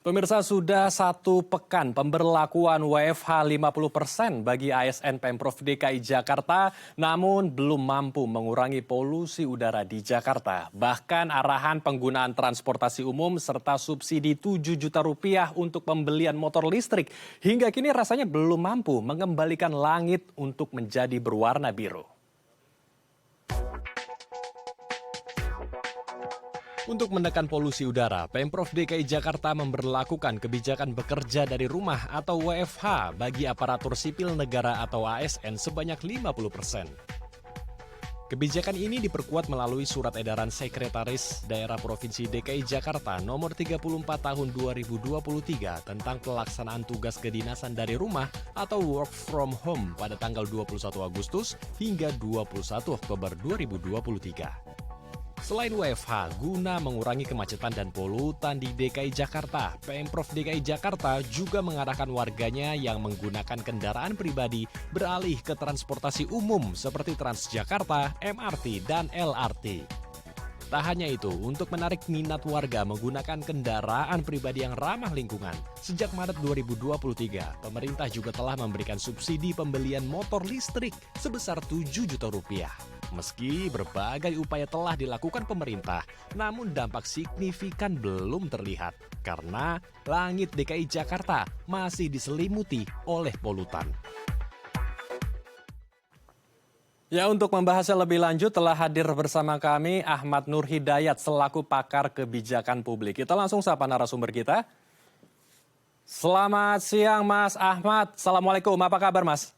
Pemirsa, sudah 1 pekan pemberlakuan WFH 50% bagi ASN Pemprov DKI Jakarta, namun belum mampu mengurangi polusi udara di Jakarta. Bahkan arahan penggunaan transportasi umum serta subsidi 7 juta rupiah untuk pembelian motor listrik hingga kini rasanya belum mampu mengembalikan langit untuk menjadi berwarna biru. Untuk menekan polusi udara, Pemprov DKI Jakarta memberlakukan kebijakan bekerja dari rumah atau WFH bagi aparatur sipil negara atau ASN sebanyak 50%. Kebijakan ini diperkuat melalui Surat Edaran Sekretaris Daerah Provinsi DKI Jakarta nomor 34 tahun 2023 tentang pelaksanaan tugas kedinasan dari rumah atau work from home pada tanggal 21 Agustus hingga 21 Oktober 2023. Selain WFH, guna mengurangi kemacetan dan polutan di DKI Jakarta, Pemprov DKI Jakarta juga mengarahkan warganya yang menggunakan kendaraan pribadi beralih ke transportasi umum seperti Transjakarta, MRT, dan LRT. Tak hanya itu, untuk menarik minat warga menggunakan kendaraan pribadi yang ramah lingkungan, sejak Maret 2023, pemerintah juga telah memberikan subsidi pembelian motor listrik sebesar 7 juta rupiah. Meski berbagai upaya telah dilakukan pemerintah, namun dampak signifikan belum terlihat karena langit DKI Jakarta masih diselimuti oleh polutan. Ya, untuk membahasnya lebih lanjut telah hadir bersama kami Ahmad Nur Hidayat selaku pakar kebijakan publik. Kita langsung sapa narasumber kita. Selamat siang Mas Ahmad. Assalamualaikum, apa kabar Mas?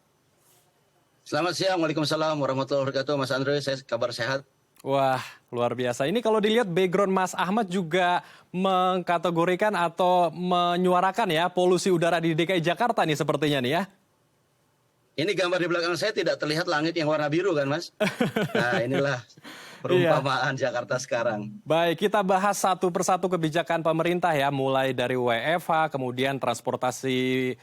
Selamat siang, Waalaikumsalam warahmatullahi wabarakatuh. Mas Andre, saya kabar sehat. Wah, luar biasa. Ini kalau dilihat background Mas Ahmad juga mengkategorikan atau menyuarakan ya polusi udara di DKI Jakarta nih sepertinya nih ya. Ini gambar di belakang saya tidak terlihat langit yang warna biru kan, Mas? Nah, inilah perumpamaan Jakarta sekarang. Baik, kita bahas satu persatu kebijakan pemerintah ya, mulai dari WFH, kemudian transportasi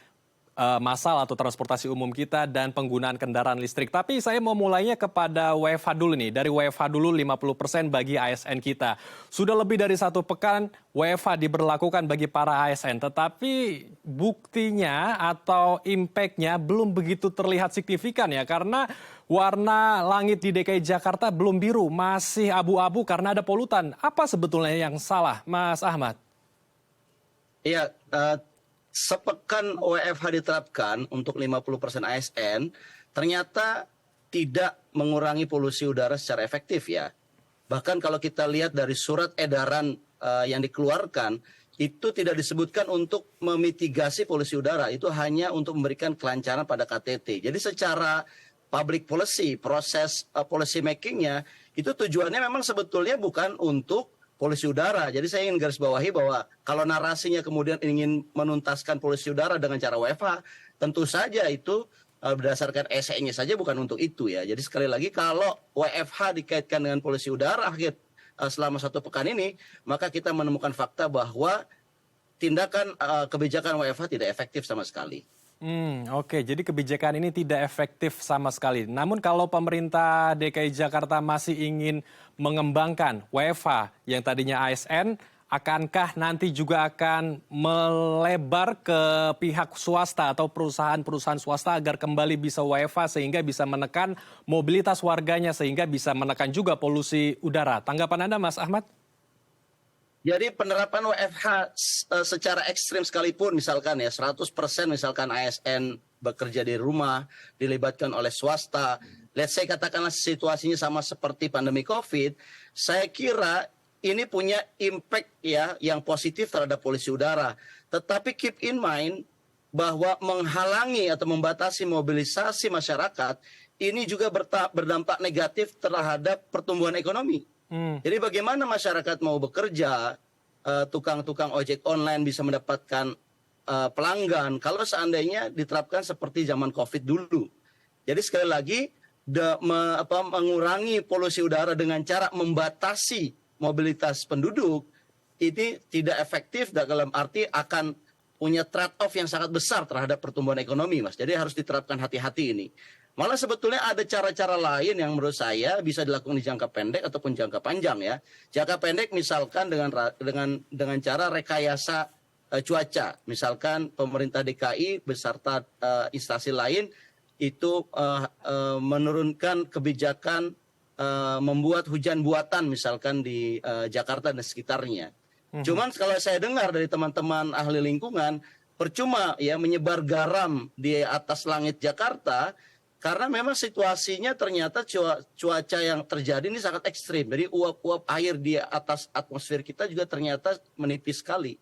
massal atau transportasi umum kita dan penggunaan kendaraan listrik. Tapi saya mau mulainya kepada WFH dulu nih. Dari WFH dulu 50% bagi ASN kita. Sudah lebih dari 1 pekan WFH diberlakukan bagi para ASN. Tetapi buktinya atau impact-nya belum begitu terlihat signifikan ya. Karena warna langit di DKI Jakarta belum biru. Masih abu-abu karena ada polutan. Apa sebetulnya yang salah, Mas Ahmad? Iya, sepekan WFH diterapkan untuk 50% ASN, ternyata tidak mengurangi polusi udara secara efektif ya. Bahkan kalau kita lihat dari surat edaran yang dikeluarkan, itu tidak disebutkan untuk memitigasi polusi udara, itu hanya untuk memberikan kelancaran pada KTT. Jadi secara public policy, proses policy makingnya, itu tujuannya memang sebetulnya bukan untuk polusi udara. Jadi saya ingin garis bawahi bahwa kalau narasinya kemudian ingin menuntaskan polusi udara dengan cara WFH, tentu saja itu berdasarkan esainya saja bukan untuk itu ya. Jadi sekali lagi kalau WFH dikaitkan dengan polusi udara selama 1 pekan ini, maka kita menemukan fakta bahwa tindakan kebijakan WFH tidak efektif sama sekali. Oke, jadi kebijakan ini tidak efektif sama sekali. Namun kalau pemerintah DKI Jakarta masih ingin mengembangkan WFH yang tadinya ASN, akankah nanti juga akan melebar ke pihak swasta atau perusahaan-perusahaan swasta agar kembali bisa WFH sehingga bisa menekan mobilitas warganya sehingga bisa menekan juga polusi udara? Tanggapan Anda, Mas Ahmad? Jadi penerapan WFH secara ekstrim sekalipun misalkan ya 100% misalkan ASN bekerja di rumah, dilibatkan oleh swasta. Let's say katakanlah situasinya sama seperti pandemi COVID, saya kira ini punya impact ya yang positif terhadap polusi udara. Tetapi keep in mind bahwa menghalangi atau membatasi mobilisasi masyarakat ini juga berdampak negatif terhadap pertumbuhan ekonomi. Jadi bagaimana masyarakat mau bekerja, tukang-tukang ojek online bisa mendapatkan pelanggan kalau seandainya diterapkan seperti zaman COVID dulu. Jadi sekali lagi mengurangi polusi udara dengan cara membatasi mobilitas penduduk ini tidak efektif dalam arti akan punya trade-off yang sangat besar terhadap pertumbuhan ekonomi, Mas. Jadi harus diterapkan hati-hati ini. Malah sebetulnya ada cara-cara lain yang menurut saya bisa dilakukan di jangka pendek ataupun jangka panjang ya. Jangka pendek misalkan dengan cara rekayasa cuaca. Misalkan pemerintah DKI beserta instansi lain itu menurunkan kebijakan membuat hujan buatan misalkan di Jakarta dan sekitarnya. Cuman kalau saya dengar dari teman-teman ahli lingkungan, percuma ya menyebar garam di atas langit Jakarta karena memang situasinya ternyata cuaca yang terjadi ini sangat ekstrim. Jadi uap-uap air di atas atmosfer kita juga ternyata menipis sekali.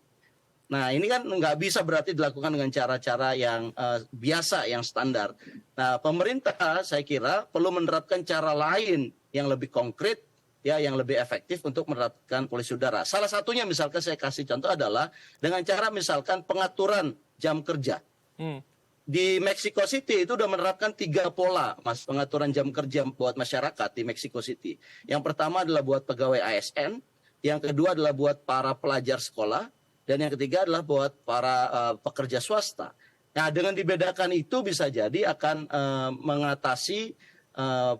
Nah ini kan nggak bisa berarti dilakukan dengan cara-cara yang biasa, yang standar. Nah pemerintah saya kira perlu menerapkan cara lain yang lebih konkret, ya, yang lebih efektif untuk menerapkan polusi udara. Salah satunya misalkan saya kasih contoh adalah dengan cara misalkan pengaturan jam kerja. Di Mexico City itu sudah menerapkan 3 pola, Mas, pengaturan jam kerja buat masyarakat di Mexico City. Yang pertama adalah buat pegawai ASN, yang kedua adalah buat para pelajar sekolah, dan yang ketiga adalah buat para pekerja swasta. Nah, dengan dibedakan itu bisa jadi akan mengatasi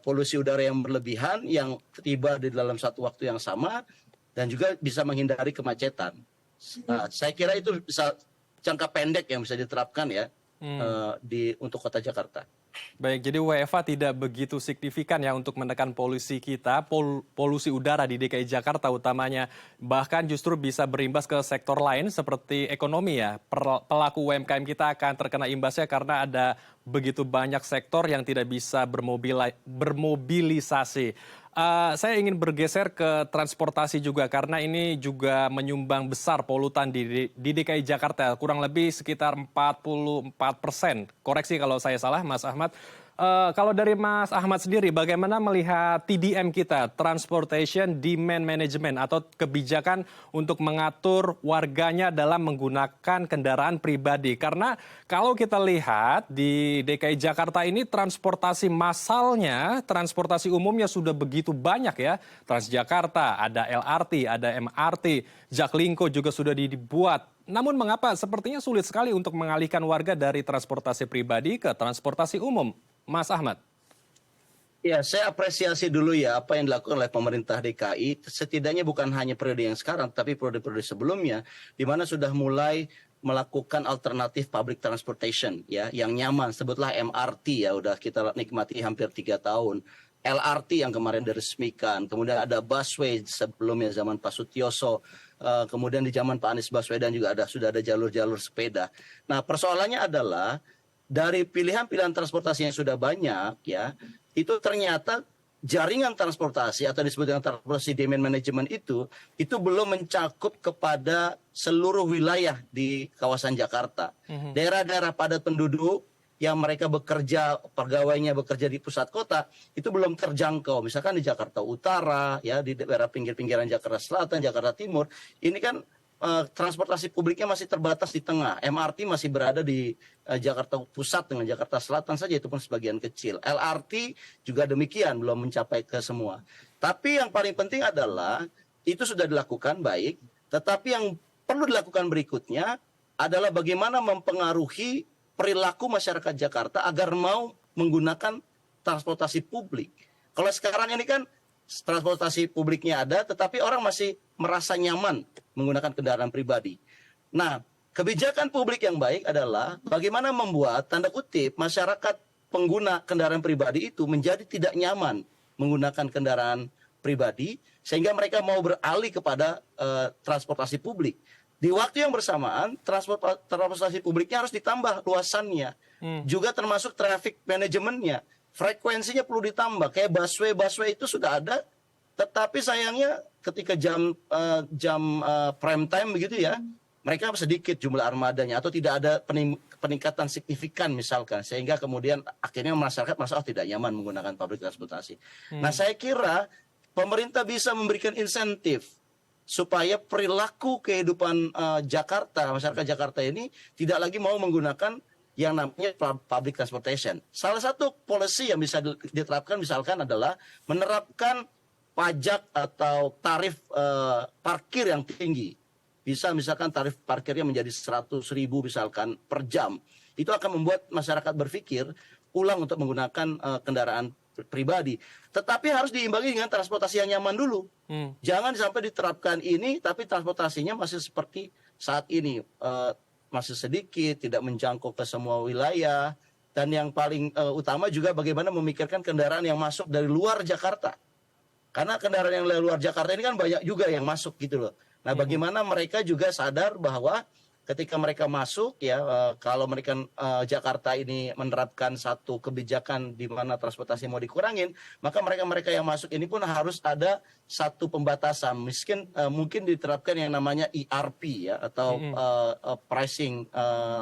polusi udara yang berlebihan yang tiba di dalam satu waktu yang sama dan juga bisa menghindari kemacetan. Nah, saya kira itu bisa jangka pendek yang bisa diterapkan ya untuk kota Jakarta. Baik, jadi WFH tidak begitu signifikan ya untuk menekan polusi kita, polusi udara di DKI Jakarta utamanya. Bahkan justru bisa berimbas ke sektor lain seperti ekonomi ya. Pelaku UMKM kita akan terkena imbasnya karena ada begitu banyak sektor yang tidak bisa bermobilisasi. Saya ingin bergeser ke transportasi juga karena ini juga menyumbang besar polutan di DKI Jakarta, kurang lebih sekitar 44%. Koreksi kalau saya salah, Mas Ahmad. Kalau dari Mas Ahmad sendiri, bagaimana melihat TDM kita, Transportation Demand Management, atau kebijakan untuk mengatur warganya dalam menggunakan kendaraan pribadi? Karena kalau kita lihat di DKI Jakarta ini transportasi massalnya, transportasi umumnya sudah begitu banyak ya. Transjakarta, ada LRT, ada MRT, Jaklingko juga sudah dibuat. Namun mengapa sepertinya sulit sekali untuk mengalihkan warga dari transportasi pribadi ke transportasi umum? Mas Ahmad. Ya, saya apresiasi dulu ya apa yang dilakukan oleh pemerintah DKI. Setidaknya bukan hanya periode yang sekarang, tapi periode-periode sebelumnya, di mana sudah mulai melakukan alternatif public transportation ya, yang nyaman. Sebutlah MRT ya, udah kita nikmati hampir 3 tahun. LRT yang kemarin diresmikan, kemudian ada busway sebelumnya zaman Pak Sutioso, kemudian di zaman Pak Anies Baswedan juga sudah ada jalur-jalur sepeda. Nah, persoalannya adalah dari pilihan-pilihan transportasi yang sudah banyak ya, itu ternyata jaringan transportasi atau disebut dengan transportasi demand management itu belum mencakup kepada seluruh wilayah di kawasan Jakarta. Daerah-daerah padat penduduk yang mereka bekerja, pegawainya bekerja di pusat kota, itu belum terjangkau. Misalkan di Jakarta Utara, ya, di daerah pinggir-pinggiran Jakarta Selatan, Jakarta Timur, ini kan transportasi publiknya masih terbatas di tengah. MRT masih berada di Jakarta Pusat dengan Jakarta Selatan saja, itu pun sebagian kecil. LRT juga demikian, belum mencapai ke semua. Tapi yang paling penting adalah itu sudah dilakukan baik, tetapi yang perlu dilakukan berikutnya adalah bagaimana mempengaruhi perilaku masyarakat Jakarta agar mau menggunakan transportasi publik. Kalau sekarang ini kan transportasi publiknya ada, tetapi orang masih merasa nyaman menggunakan kendaraan pribadi. Nah, kebijakan publik yang baik adalah bagaimana membuat, tanda kutip, masyarakat pengguna kendaraan pribadi itu menjadi tidak nyaman menggunakan kendaraan pribadi, sehingga mereka mau beralih kepada transportasi publik. Di waktu yang bersamaan, transportasi publiknya harus ditambah luasannya, juga termasuk traffic manajemennya. Frekuensinya perlu ditambah, kayak busway itu sudah ada, tetapi sayangnya ketika jam prime time begitu ya, mereka sedikit jumlah armadanya atau tidak ada peningkatan signifikan misalkan, sehingga kemudian akhirnya masyarakat merasa tidak nyaman menggunakan public transportasi. Nah, saya kira pemerintah bisa memberikan insentif supaya perilaku kehidupan Jakarta, masyarakat Jakarta ini tidak lagi mau menggunakan yang namanya public transportation. Salah satu policy yang bisa diterapkan misalkan adalah menerapkan pajak atau tarif parkir yang tinggi. Bisa misalkan tarif parkirnya menjadi 100.000 misalkan per jam. Itu akan membuat masyarakat berpikir ulang untuk menggunakan kendaraan pribadi. Tetapi harus diimbangi dengan transportasi yang nyaman dulu. Jangan sampai diterapkan ini tapi transportasinya masih seperti saat ini masih sedikit, tidak menjangkau ke semua wilayah, dan yang paling utama juga bagaimana memikirkan kendaraan yang masuk dari luar Jakarta. Karena kendaraan yang dari luar Jakarta ini kan banyak juga yang masuk gitu loh. Nah, bagaimana mereka juga sadar bahwa ketika mereka masuk ya, kalau mereka Jakarta ini menerapkan satu kebijakan di mana transportasi mau dikurangin, maka mereka yang masuk ini pun harus ada satu pembatasan. Mungkin diterapkan yang namanya ERP ya, atau pricing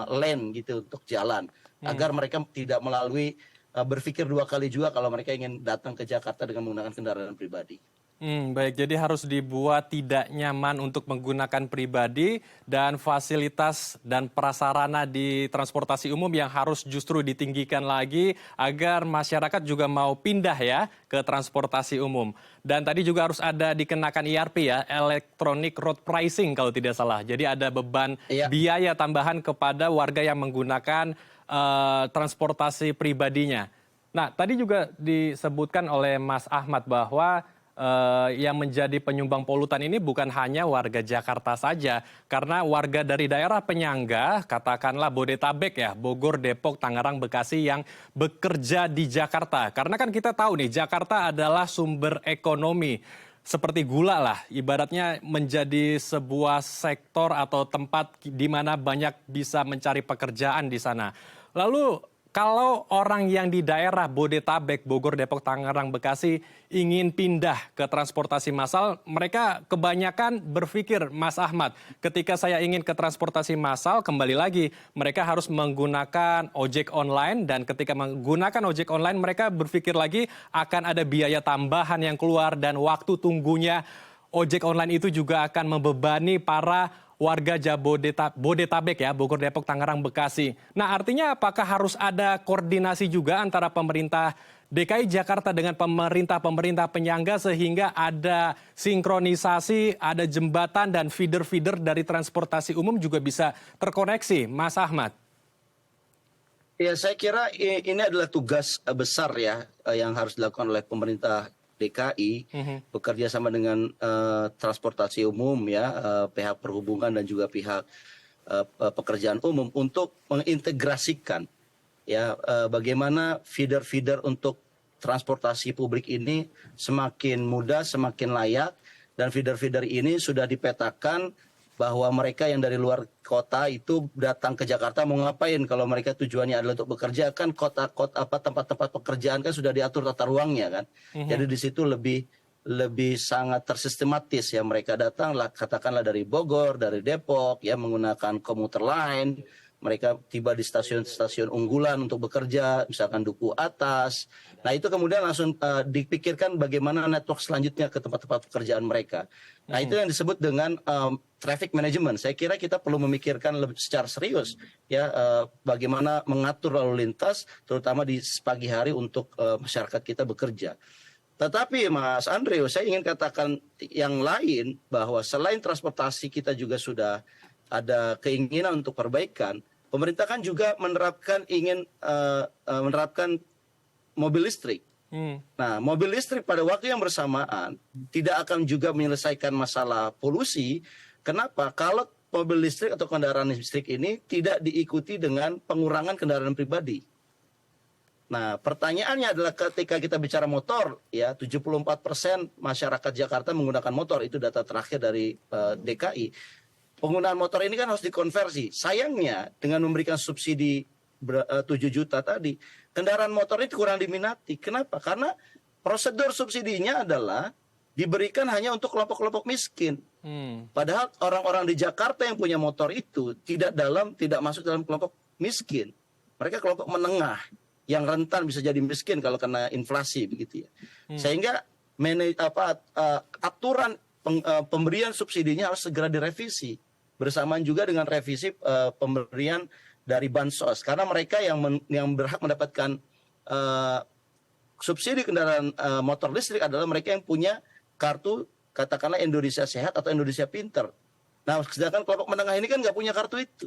lane gitu untuk jalan, agar mereka tidak melalui berpikir dua kali juga kalau mereka ingin datang ke Jakarta dengan menggunakan kendaraan pribadi. Baik, jadi harus dibuat tidak nyaman untuk menggunakan pribadi dan fasilitas dan prasarana di transportasi umum yang harus justru ditinggikan lagi agar masyarakat juga mau pindah ya ke transportasi umum. Dan tadi juga harus ada dikenakan ERP ya, Electronic Road Pricing kalau tidak salah. Jadi ada beban biaya tambahan kepada warga yang menggunakan transportasi pribadinya. Nah, tadi juga disebutkan oleh Mas Ahmad bahwa yang menjadi penyumbang polutan ini bukan hanya warga Jakarta saja, karena warga dari daerah penyangga, katakanlah Bodetabek ya, Bogor, Depok, Tangerang, Bekasi yang bekerja di Jakarta. Karena kan kita tahu nih, Jakarta adalah sumber ekonomi. Seperti gula lah, ibaratnya menjadi sebuah sektor atau tempat di mana banyak bisa mencari pekerjaan di sana. Lalu kalau orang yang di daerah Bodetabek, Bogor, Depok, Tangerang, Bekasi ingin pindah ke transportasi massal, mereka kebanyakan berpikir, Mas Ahmad, ketika saya ingin ke transportasi massal, kembali lagi, mereka harus menggunakan ojek online, dan ketika menggunakan ojek online, mereka berpikir lagi akan ada biaya tambahan yang keluar, dan waktu tunggunya ojek online itu juga akan membebani para warga Bodetabek ya, Bogor, Depok, Tangerang, Bekasi. Nah, artinya apakah harus ada koordinasi juga antara pemerintah DKI Jakarta dengan pemerintah penyangga sehingga ada sinkronisasi, ada jembatan dan feeder-feeder dari transportasi umum juga bisa terkoneksi, Mas Ahmad? Ya, saya kira ini adalah tugas besar ya yang harus dilakukan oleh pemerintah DKI, bekerja sama dengan transportasi umum ya, pihak perhubungan dan juga pihak pekerjaan umum untuk mengintegrasikan ya bagaimana feeder-feeder untuk transportasi publik ini semakin mudah, semakin layak, dan feeder-feeder ini sudah dipetakan bahwa mereka yang dari luar kota itu datang ke Jakarta mau ngapain. Kalau mereka tujuannya adalah untuk bekerja, kan tempat-tempat pekerjaan kan sudah diatur tata ruangnya kan. Jadi di situ lebih sangat tersistematis ya, mereka datang katakanlah dari Bogor, dari Depok ya, menggunakan komuter lain. Mereka tiba di stasiun-stasiun unggulan untuk bekerja, misalkan Duku Atas. Nah, itu kemudian langsung dipikirkan bagaimana network selanjutnya ke tempat-tempat pekerjaan mereka. Nah, itu yang disebut dengan traffic management. Saya kira kita perlu memikirkan secara serius ya bagaimana mengatur lalu lintas, terutama di pagi hari untuk masyarakat kita bekerja. Tetapi Mas Andreo, saya ingin katakan yang lain, bahwa selain transportasi kita juga sudah ada keinginan untuk perbaikan. Pemerintah kan juga ingin menerapkan mobil listrik. Nah, mobil listrik pada waktu yang bersamaan tidak akan juga menyelesaikan masalah polusi. Kenapa? Kalau mobil listrik atau kendaraan listrik ini tidak diikuti dengan pengurangan kendaraan pribadi. Nah, pertanyaannya adalah ketika kita bicara motor, ya 74% masyarakat Jakarta menggunakan motor, itu data terakhir dari DKI. Penggunaan motor ini kan harus dikonversi. Sayangnya dengan memberikan subsidi 7 juta tadi, kendaraan motor ini kurang diminati. Kenapa? Karena prosedur subsidinya adalah diberikan hanya untuk kelompok-kelompok miskin. Padahal orang-orang di Jakarta yang punya motor itu tidak masuk dalam kelompok miskin. Mereka kelompok menengah yang rentan bisa jadi miskin kalau kena inflasi begitu ya. Sehingga aturan pemberian subsidinya harus segera direvisi bersamaan juga dengan revisi pemberian dari bansos, karena mereka yang berhak mendapatkan subsidi kendaraan motor listrik adalah mereka yang punya kartu katakanlah Indonesia Sehat atau Indonesia Pinter. Nah, sedangkan kelompok menengah ini kan nggak punya kartu itu.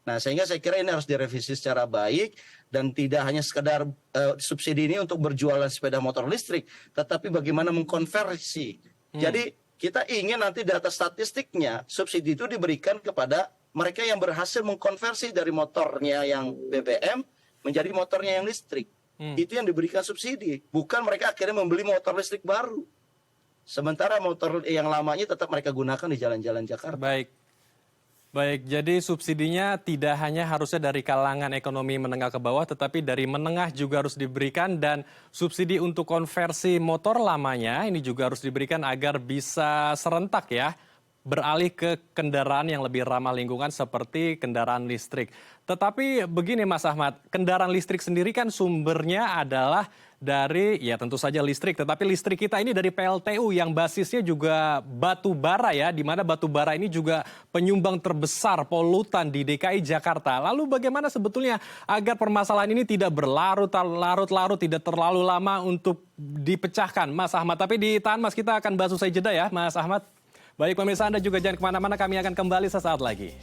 Nah, sehingga saya kira ini harus direvisi secara baik, dan tidak hanya sekedar subsidi ini untuk berjualan sepeda motor listrik, tetapi bagaimana mengkonversi. Jadi Kita ingin nanti data statistiknya subsidi itu diberikan kepada mereka yang berhasil mengkonversi dari motornya yang BBM menjadi motornya yang listrik. Itu yang diberikan subsidi, bukan mereka akhirnya membeli motor listrik baru. Sementara motor yang lamanya tetap mereka gunakan di jalan-jalan Jakarta. Baik, jadi subsidinya tidak hanya harusnya dari kalangan ekonomi menengah ke bawah, tetapi dari menengah juga harus diberikan, dan subsidi untuk konversi motor lamanya ini juga harus diberikan agar bisa serentak ya, beralih ke kendaraan yang lebih ramah lingkungan seperti kendaraan listrik. Tetapi begini Mas Ahmad, kendaraan listrik sendiri kan sumbernya adalah dari, ya tentu saja listrik, tetapi listrik kita ini dari PLTU yang basisnya juga batu bara ya, di mana batu bara ini juga penyumbang terbesar polutan di DKI Jakarta. Lalu bagaimana sebetulnya agar permasalahan ini tidak berlarut-larut, tidak terlalu lama untuk dipecahkan, Mas Ahmad? Tapi ditahan Mas, kita akan bahas usai jeda ya Mas Ahmad. Baik pemirsa, Anda juga jangan kemana-mana, kami akan kembali sesaat lagi.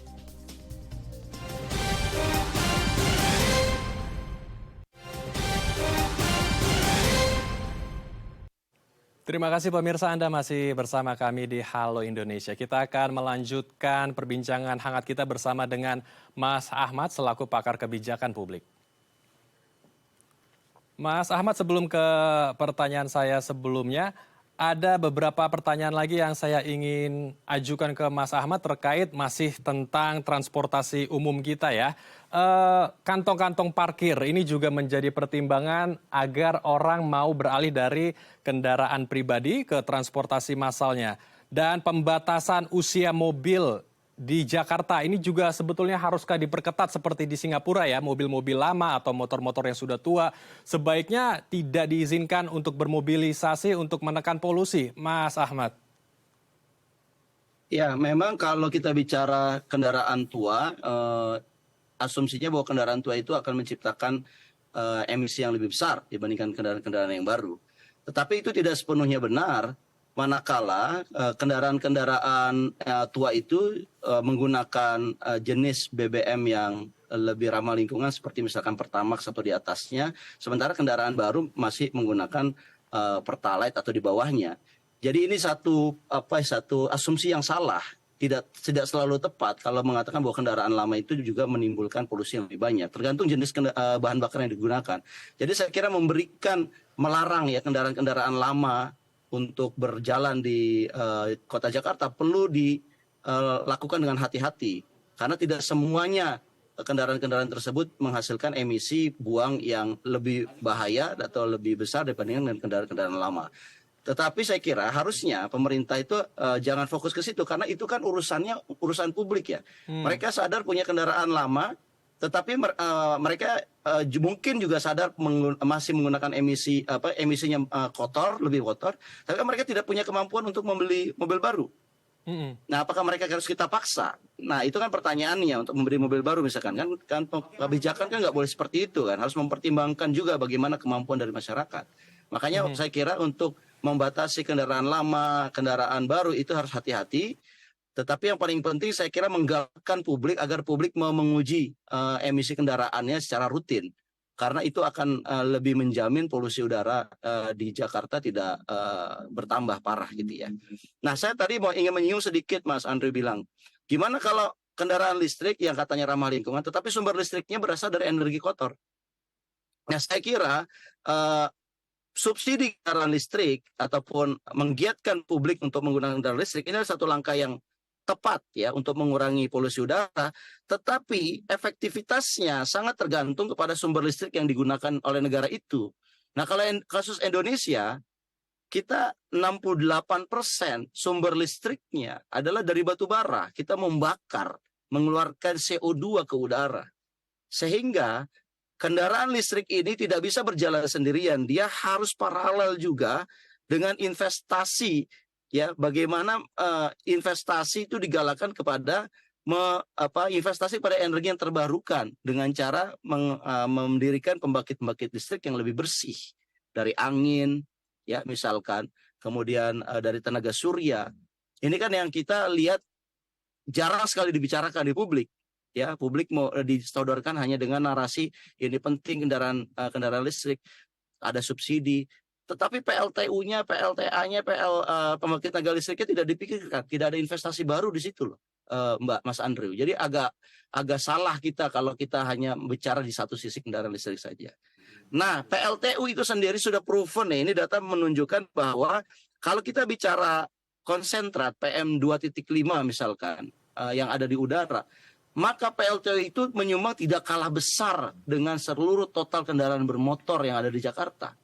Terima kasih pemirsa, Anda masih bersama kami di Halo Indonesia. Kita akan melanjutkan perbincangan hangat kita bersama dengan Mas Ahmad selaku pakar kebijakan publik. Mas Ahmad, sebelum ke pertanyaan saya sebelumnya, ada beberapa pertanyaan lagi yang saya ingin ajukan ke Mas Ahmad terkait masih tentang transportasi umum kita ya. Kantong-kantong parkir ini juga menjadi pertimbangan agar orang mau beralih dari kendaraan pribadi ke transportasi massalnya. Dan pembatasan usia mobil di Jakarta ini juga sebetulnya haruskah diperketat seperti di Singapura ya, mobil-mobil lama atau motor-motor yang sudah tua sebaiknya tidak diizinkan untuk bermobilisasi untuk menekan polusi, Mas Ahmad? Ya, memang kalau kita bicara kendaraan tua, asumsinya bahwa kendaraan tua itu akan menciptakan emisi yang lebih besar dibandingkan kendaraan-kendaraan yang baru. Tetapi itu tidak sepenuhnya benar, manakala kendaraan-kendaraan tua itu menggunakan jenis BBM yang lebih ramah lingkungan seperti misalkan Pertamax atau di atasnya, sementara kendaraan baru masih menggunakan Pertalite atau di bawahnya. Jadi ini satu asumsi yang salah, tidak selalu tepat kalau mengatakan bahwa kendaraan lama itu juga menimbulkan polusi yang lebih banyak. Tergantung jenis bahan bakar yang digunakan. Jadi saya kira melarang ya kendaraan-kendaraan lama untuk berjalan di kota Jakarta perlu dilakukan dengan hati-hati, karena tidak semuanya kendaraan-kendaraan tersebut menghasilkan emisi buang yang lebih bahaya atau lebih besar dibandingkan dengan kendaraan-kendaraan lama. Tetapi saya kira harusnya pemerintah itu jangan fokus ke situ, karena itu kan urusan publik ya. Mereka sadar punya kendaraan lama, tetapi mereka mungkin juga sadar masih menggunakan emisinya lebih kotor, tapi mereka tidak punya kemampuan untuk membeli mobil baru. Nah, apakah mereka harus kita paksa? Nah, itu kan pertanyaannya, untuk membeli mobil baru misalkan kan kebijakan kan nggak boleh seperti itu kan, harus mempertimbangkan juga bagaimana kemampuan dari masyarakat. Makanya saya kira untuk membatasi kendaraan lama, kendaraan baru itu harus hati-hati. Tetapi yang paling penting saya kira menggalakkan publik agar publik mau menguji emisi kendaraannya secara rutin. Karena itu akan lebih menjamin polusi udara di Jakarta tidak bertambah parah gitu ya. Nah, saya tadi ingin menyinggung sedikit, Mas Andrew bilang, gimana kalau kendaraan listrik yang katanya ramah lingkungan, tetapi sumber listriknya berasal dari energi kotor. Nah, saya kira subsidi kendaraan listrik ataupun menggiatkan publik untuk menggunakan kendaraan listrik ini adalah satu langkah yang tepat ya untuk mengurangi polusi udara, tetapi efektivitasnya sangat tergantung kepada sumber listrik yang digunakan oleh negara itu. Nah, kalau kasus Indonesia, kita 68% sumber listriknya adalah dari batu bara. Kita membakar, mengeluarkan CO2 ke udara. Sehingga kendaraan listrik ini tidak bisa berjalan sendirian, dia harus paralel juga dengan investasi. Ya, bagaimana investasi itu digalakkan kepada investasi pada energi yang terbarukan dengan cara mendirikan pembangkit-pembangkit listrik yang lebih bersih dari angin, ya misalkan, kemudian dari tenaga surya. Ini kan yang kita lihat jarang sekali dibicarakan di publik. Ya, publik mau disodorkan hanya dengan narasi ini penting kendaraan listrik, ada subsidi. tetapi PLTU-nya, PLTA-nya, pembangkit tenaga listriknya tidak dipikirkan, tidak ada investasi baru di situ loh, Mas Andrew. Jadi agak salah kita kalau kita hanya bicara di satu sisi kendaraan listrik saja. Nah, PLTU itu sendiri sudah proven nih, ini data menunjukkan bahwa kalau kita bicara konsentrat PM 2.5 misalkan yang ada di udara, maka PLTU itu menyumbang tidak kalah besar dengan seluruh total kendaraan bermotor yang ada di Jakarta.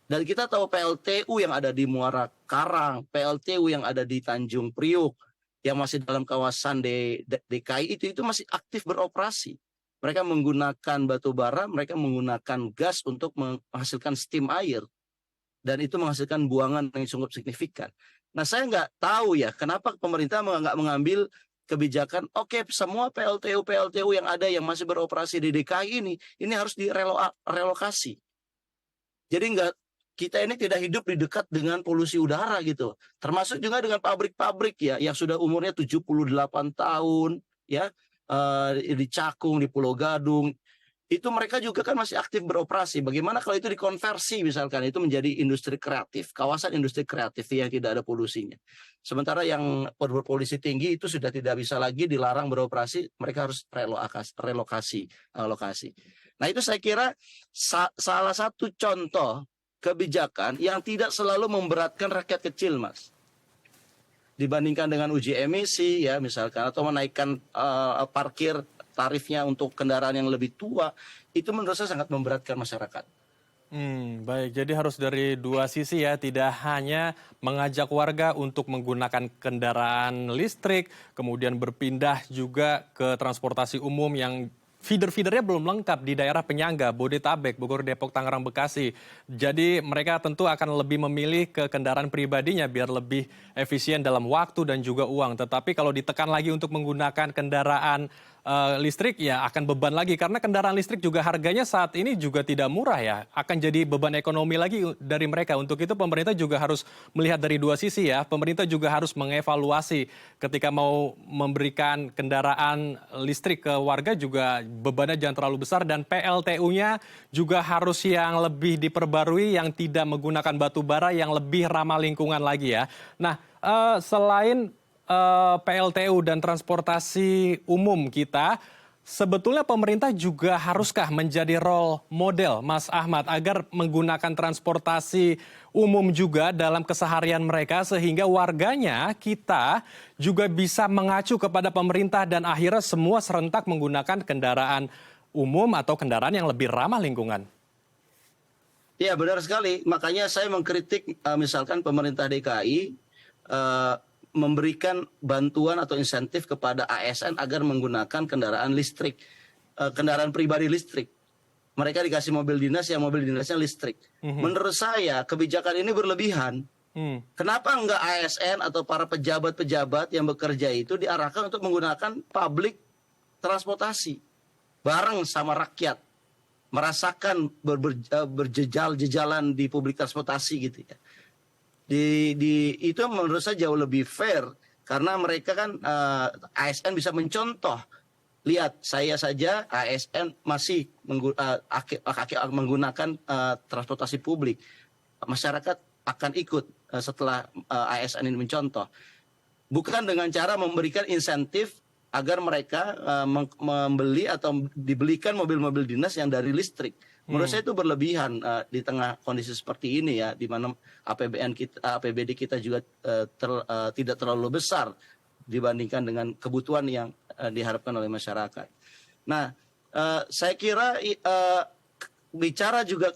Dan kita tahu PLTU yang ada di Muara Karang, PLTU yang ada di Tanjung Priuk, yang masih dalam kawasan DKI itu masih aktif beroperasi. Mereka menggunakan batu bara, mereka menggunakan gas untuk menghasilkan steam air. Dan itu menghasilkan buangan yang cukup signifikan. Nah, saya nggak tahu ya, kenapa pemerintah nggak mengambil kebijakan, oke, semua PLTU yang ada yang masih beroperasi di DKI ini harus direlokasi. Jadi kita ini tidak hidup di dekat dengan polusi udara gitu. Termasuk juga dengan pabrik-pabrik ya yang sudah umurnya 78 tahun ya, di Cakung, di Pulau Gadung. Itu mereka juga kan masih aktif beroperasi. Bagaimana kalau itu dikonversi misalkan itu menjadi industri kreatif, kawasan industri kreatif yang tidak ada polusinya. Sementara yang berpolusi tinggi itu sudah tidak bisa lagi dilarang beroperasi, mereka harus relokasi. Nah, itu saya kira salah satu contoh kebijakan yang tidak selalu memberatkan rakyat kecil, Mas. Dibandingkan dengan uji emisi ya misalkan, atau menaikkan parkir tarifnya untuk kendaraan yang lebih tua, itu menurut saya sangat memberatkan masyarakat. Baik, jadi harus dari dua sisi ya, tidak hanya mengajak warga untuk menggunakan kendaraan listrik, kemudian berpindah juga ke transportasi umum yang feeder-feedernya belum lengkap di daerah penyangga, Bodetabek, Bogor, Depok, Tangerang, Bekasi. Jadi mereka tentu akan lebih memilih ke kendaraan pribadinya biar lebih efisien dalam waktu dan juga uang. Tetapi kalau ditekan lagi untuk menggunakan kendaraan listrik ya akan beban lagi karena kendaraan listrik juga harganya saat ini juga tidak murah ya, akan jadi beban ekonomi lagi dari mereka. Untuk itu pemerintah juga harus melihat dari dua sisi ya. Pemerintah juga harus mengevaluasi ketika mau memberikan kendaraan listrik ke warga juga bebannya jangan terlalu besar, dan PLTU-nya juga harus yang lebih diperbarui yang tidak menggunakan batu bara, yang lebih ramah lingkungan lagi ya. Nah, selain PLTU dan transportasi umum kita, sebetulnya pemerintah juga haruskah menjadi role model, Mas Ahmad, agar menggunakan transportasi umum juga dalam keseharian mereka sehingga warganya kita juga bisa mengacu kepada pemerintah dan akhirnya semua serentak menggunakan kendaraan umum atau kendaraan yang lebih ramah lingkungan? Iya, benar sekali. Makanya saya mengkritik misalkan pemerintah DKI memberikan bantuan atau insentif kepada ASN agar menggunakan kendaraan listrik, kendaraan pribadi listrik. Mereka dikasih mobil dinas yang mobil dinasnya listrik. Menurut saya kebijakan ini berlebihan. Kenapa enggak ASN atau para pejabat-pejabat yang bekerja itu diarahkan untuk menggunakan public transportasi bareng sama rakyat, merasakan berjejal-jejalan di publik transportasi gitu ya. Itu menurut saya jauh lebih fair karena mereka kan ASN bisa mencontoh. Lihat, saya saja ASN masih menggunakan transportasi publik. Masyarakat akan ikut setelah ASN ini mencontoh. Bukan dengan cara memberikan insentif agar mereka membeli atau dibelikan mobil-mobil dinas yang dari listrik. Menurut saya itu berlebihan di tengah kondisi seperti ini ya, di mana APBD kita juga tidak terlalu besar dibandingkan dengan kebutuhan yang diharapkan oleh masyarakat. Nah, saya kira bicara juga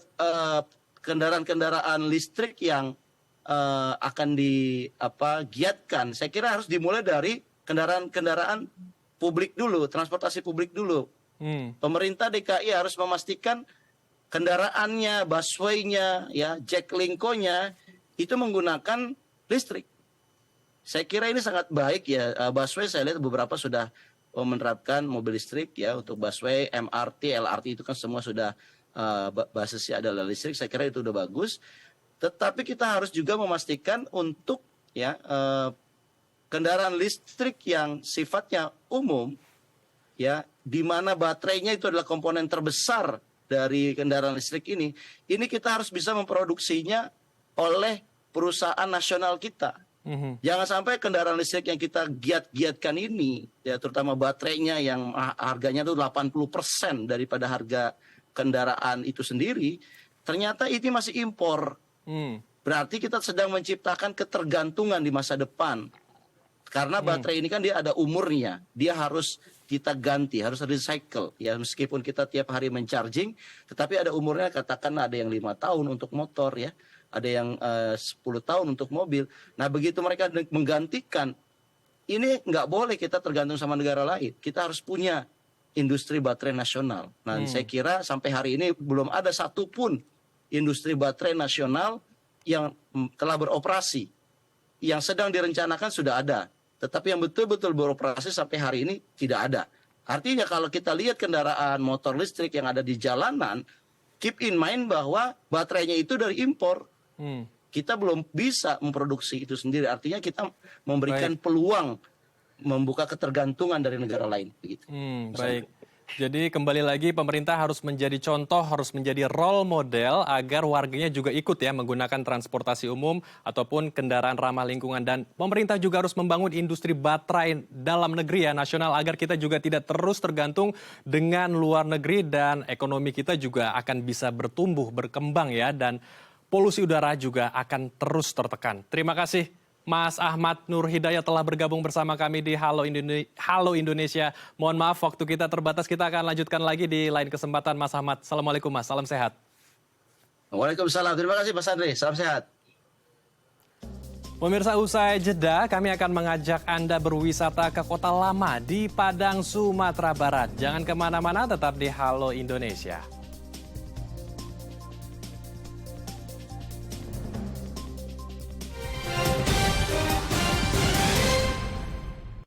kendaraan-kendaraan listrik yang akan digiatkan, saya kira harus dimulai dari kendaraan-kendaraan publik dulu, transportasi publik dulu. Pemerintah DKI harus memastikan kendaraannya, busway-nya, ya, Jaklingko-nya itu menggunakan listrik. Saya kira ini sangat baik ya. Busway saya lihat beberapa sudah menerapkan mobil listrik ya untuk busway, MRT, LRT itu kan semua sudah basisnya adalah listrik. Saya kira itu udah bagus. Tetapi kita harus juga memastikan untuk ya kendaraan listrik yang sifatnya umum ya, di mana baterainya itu adalah komponen terbesar dari kendaraan listrik ini kita harus bisa memproduksinya oleh perusahaan nasional kita. Jangan sampai kendaraan listrik yang kita giat-giatkan ini, ya terutama baterainya yang harganya itu 80% daripada harga kendaraan itu sendiri, ternyata ini masih impor. Berarti kita sedang menciptakan ketergantungan di masa depan. Karena baterai ini kan dia ada umurnya, dia harus kita ganti, harus recycle. Ya meskipun kita tiap hari mencharging, tetapi ada umurnya, katakan ada yang 5 tahun untuk motor ya. Ada yang 10 tahun untuk mobil. Nah begitu mereka menggantikan, ini nggak boleh kita tergantung sama negara lain. Kita harus punya industri baterai nasional. Nah saya kira sampai hari ini belum ada satupun industri baterai nasional yang telah beroperasi. Yang sedang direncanakan sudah ada. Tetapi yang betul-betul beroperasi sampai hari ini tidak ada. Artinya kalau kita lihat kendaraan motor listrik yang ada di jalanan, keep in mind bahwa baterainya itu dari impor. Kita belum bisa memproduksi itu sendiri. Artinya kita memberikan peluang membuka ketergantungan dari negara lain. Begitu. Baik. Jadi kembali lagi pemerintah harus menjadi contoh, harus menjadi role model agar warganya juga ikut ya menggunakan transportasi umum ataupun kendaraan ramah lingkungan. Dan pemerintah juga harus membangun industri baterai dalam negeri ya nasional agar kita juga tidak terus tergantung dengan luar negeri dan ekonomi kita juga akan bisa bertumbuh, berkembang ya, dan polusi udara juga akan terus tertekan. Terima kasih Mas Ahmad Nur Hidayat telah bergabung bersama kami di Halo Indonesia. Mohon maaf waktu kita terbatas, kita akan lanjutkan lagi di lain kesempatan Mas Ahmad. Assalamualaikum Mas, salam sehat. Waalaikumsalam, terima kasih Mas Andri, salam sehat. Pemirsa, usai jeda kami akan mengajak Anda berwisata ke Kota Lama di Padang, Sumatera Barat. Jangan kemana-mana, tetap di Halo Indonesia.